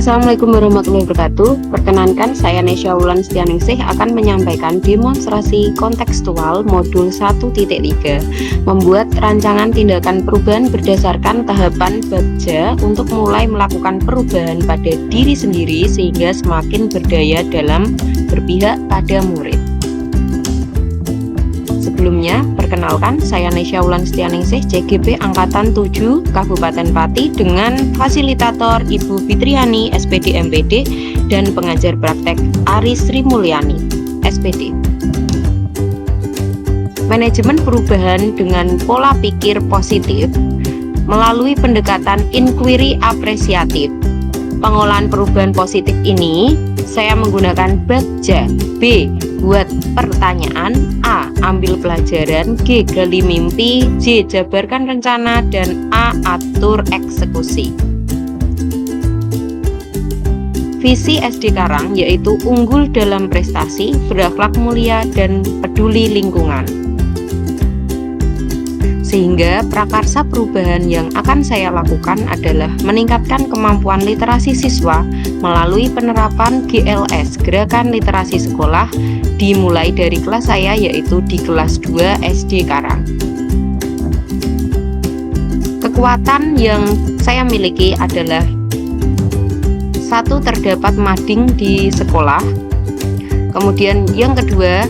Assalamualaikum warahmatullahi wabarakatuh. Perkenankan, saya Nesya Wulan Setianingsih akan menyampaikan demonstrasi kontekstual modul 1.3 membuat rancangan tindakan perubahan berdasarkan tahapan bagja untuk mulai melakukan perubahan pada diri sendiri sehingga semakin berdaya dalam berpihak pada murid. Sebelumnya, perkenalkan, saya Nesya Wulan Setianingsih, CGP Angkatan 7 Kabupaten Pati dengan fasilitator Ibu Fitriani, SPD MPD, dan pengajar praktek Aris Sri Mulyani, SPD. Manajemen perubahan dengan pola pikir positif melalui pendekatan inquiry apresiatif. Pengolahan perubahan positif ini saya menggunakan bagja. B. Buat pertanyaan. A. Ambil pelajaran. G. Gali mimpi. J. Jabarkan rencana. Dan A. Atur eksekusi. Visi SD Karang yaitu unggul dalam prestasi, berakhlak mulia, dan peduli lingkungan. Sehingga prakarsa perubahan yang akan saya lakukan adalah meningkatkan kemampuan literasi siswa melalui penerapan GLS, Gerakan Literasi Sekolah, dimulai dari kelas saya yaitu di kelas 2 SD Karang. Kekuatan yang saya miliki adalah: 1. Terdapat mading di sekolah. Kemudian yang kedua,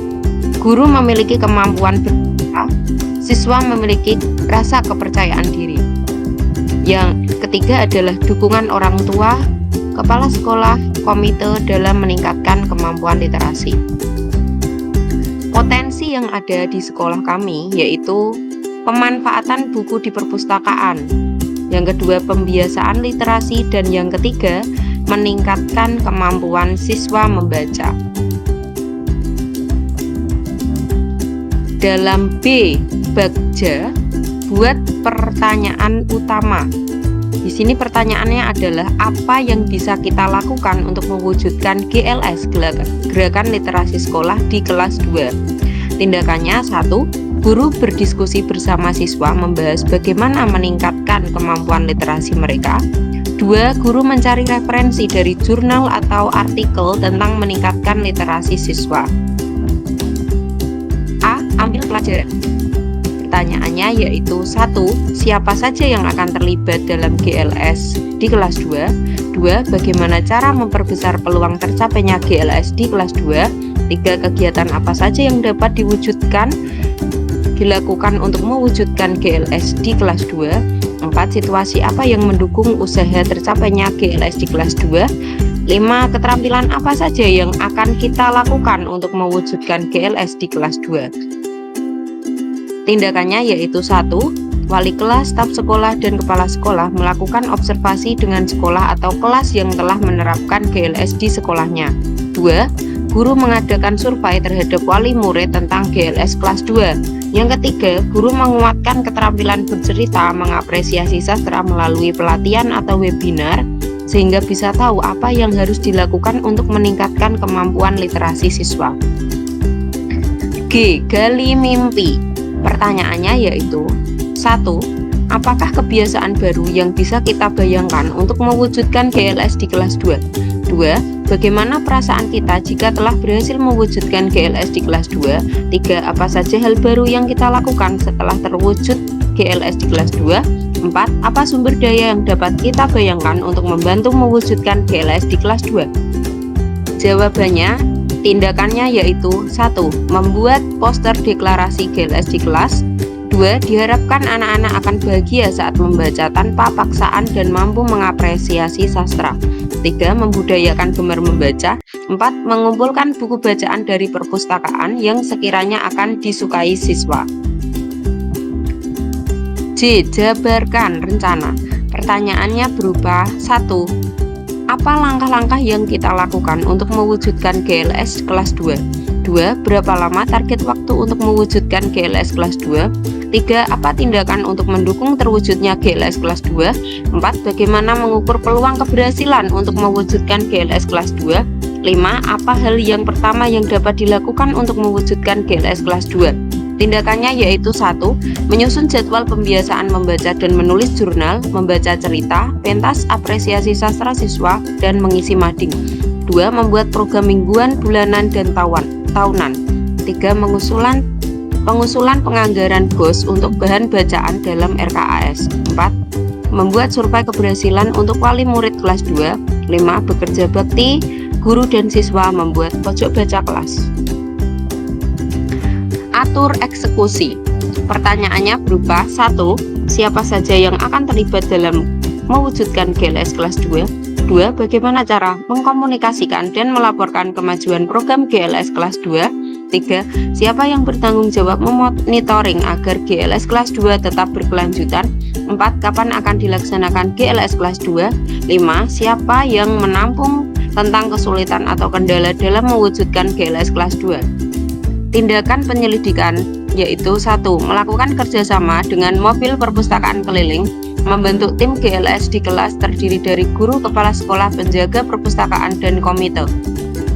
guru memiliki kemampuan berbicara, siswa memiliki rasa kepercayaan diri. Yang ketiga adalah dukungan orang tua, kepala sekolah, komite dalam meningkatkan kemampuan literasi. Potensi yang ada di sekolah kami yaitu pemanfaatan buku di perpustakaan. Yang kedua, pembiasaan literasi, dan yang ketiga, meningkatkan kemampuan siswa membaca. Dalam B bagja, buat pertanyaan utama. Di sini pertanyaannya adalah apa yang bisa kita lakukan untuk mewujudkan GLS, Gerakan Literasi Sekolah, di kelas 2. Tindakannya: 1. Guru berdiskusi bersama siswa membahas bagaimana meningkatkan kemampuan literasi mereka. 2. Guru mencari referensi dari jurnal atau artikel tentang meningkatkan literasi siswa. A. Ambil pelajaran. Pertanyaannya yaitu: 1. Siapa saja yang akan terlibat dalam GLS di kelas 2? 2. Bagaimana cara memperbesar peluang tercapainya GLS di kelas 2? 3. Kegiatan apa saja yang dapat dilakukan untuk mewujudkan GLS di kelas 2? 4. Situasi apa yang mendukung usaha tercapainya GLS di kelas 2? 5. Keterampilan apa saja yang akan kita lakukan untuk mewujudkan GLS di kelas 2? Tindakannya yaitu: 1. Wali kelas, staf sekolah, dan kepala sekolah melakukan observasi dengan sekolah atau kelas yang telah menerapkan GLS di sekolahnya. 2. Guru mengadakan survei terhadap wali murid tentang GLS kelas 2. Yang ketiga, guru menguatkan keterampilan bercerita, mengapresiasi sastra melalui pelatihan atau webinar, sehingga bisa tahu apa yang harus dilakukan untuk meningkatkan kemampuan literasi siswa. G. Gali mimpi. Pertanyaannya yaitu: 1. Apakah kebiasaan baru yang bisa kita bayangkan untuk mewujudkan GLS di kelas 2? 2. Bagaimana perasaan kita jika telah berhasil mewujudkan GLS di kelas 2? 3. Apa saja hal baru yang kita lakukan setelah terwujud GLS di kelas 2? 4. Apa sumber daya yang dapat kita bayangkan untuk membantu mewujudkan GLS di kelas 2? Jawabannya, tindakannya yaitu: 1. Membuat poster deklarasi GLS di kelas. 2. Diharapkan anak-anak akan bahagia saat membaca tanpa paksaan dan mampu mengapresiasi sastra. 3. Membudayakan gemar membaca. 4. Mengumpulkan buku bacaan dari perpustakaan yang sekiranya akan disukai siswa. J. Jabarkan rencana. Pertanyaannya berupa: 1. Apa langkah-langkah yang kita lakukan untuk mewujudkan GLS kelas 2? 2. Berapa lama target waktu untuk mewujudkan GLS kelas 2? 3. Apa tindakan untuk mendukung terwujudnya GLS kelas 2? 4. Bagaimana mengukur peluang keberhasilan untuk mewujudkan GLS kelas 2? 5. Apa hal yang pertama yang dapat dilakukan untuk mewujudkan GLS kelas 2? Tindakannya yaitu 1. Menyusun jadwal pembiasaan membaca dan menulis jurnal, membaca cerita, pentas apresiasi sastra siswa, dan mengisi mading. 2. Membuat program mingguan, bulanan, dan tahunan. 3. Pengusulan penganggaran BOS untuk bahan bacaan dalam RKAS. 4. Membuat survei keberhasilan untuk wali murid kelas 2. 5. Bekerja bakti guru dan siswa membuat pojok baca kelas. Atur eksekusi. Pertanyaannya berupa 1. Siapa saja yang akan terlibat dalam mewujudkan GLS kelas 2? 2. Bagaimana cara mengkomunikasikan dan melaporkan kemajuan program GLS kelas 2? 3. Siapa yang bertanggung jawab memonitoring agar GLS kelas 2 tetap berkelanjutan? 4. Kapan akan dilaksanakan GLS kelas 2? 5. Siapa yang menampung tentang kesulitan atau kendala dalam mewujudkan GLS kelas 2? Tindakan penyelidikan yaitu 1. Melakukan kerjasama dengan mobil perpustakaan keliling, membentuk tim GLS di kelas terdiri dari guru, kepala sekolah, penjaga perpustakaan, dan komite.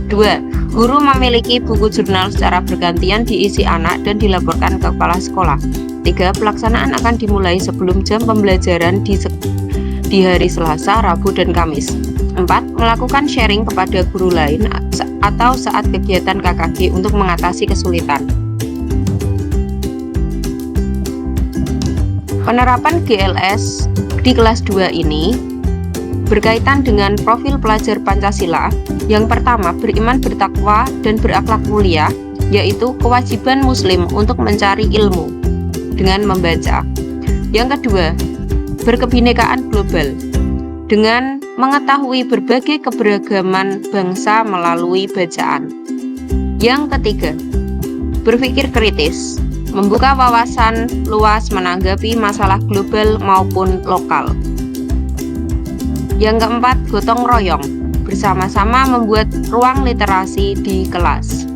2. Guru memiliki buku jurnal secara bergantian diisi anak dan dilaporkan ke kepala sekolah. 3. Pelaksanaan akan dimulai sebelum jam pembelajaran di hari Selasa, Rabu, dan Kamis. 4. Melakukan sharing kepada guru lain atau saat kegiatan KKG untuk mengatasi kesulitan. Penerapan GLS di kelas 2 ini berkaitan dengan profil pelajar Pancasila. Yang pertama, beriman, bertakwa, dan berakhlak mulia, yaitu kewajiban muslim untuk mencari ilmu dengan membaca. Yang kedua, berkebinekaan global dengan mengetahui berbagai keberagaman bangsa melalui bacaan. Yang ketiga, berpikir kritis, membuka wawasan luas menanggapi masalah global maupun lokal. Yang keempat, gotong royong, bersama-sama membuat ruang literasi di kelas.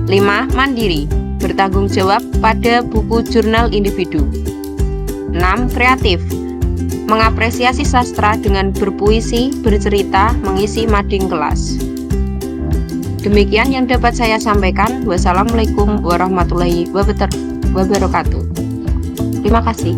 5. Mandiri, bertanggung jawab pada buku jurnal individu. 6. Kreatif, mengapresiasi sastra dengan berpuisi, bercerita, mengisi mading kelas. Demikian yang dapat saya sampaikan. Wassalamualaikum warahmatullahi wabarakatuh. Terima kasih.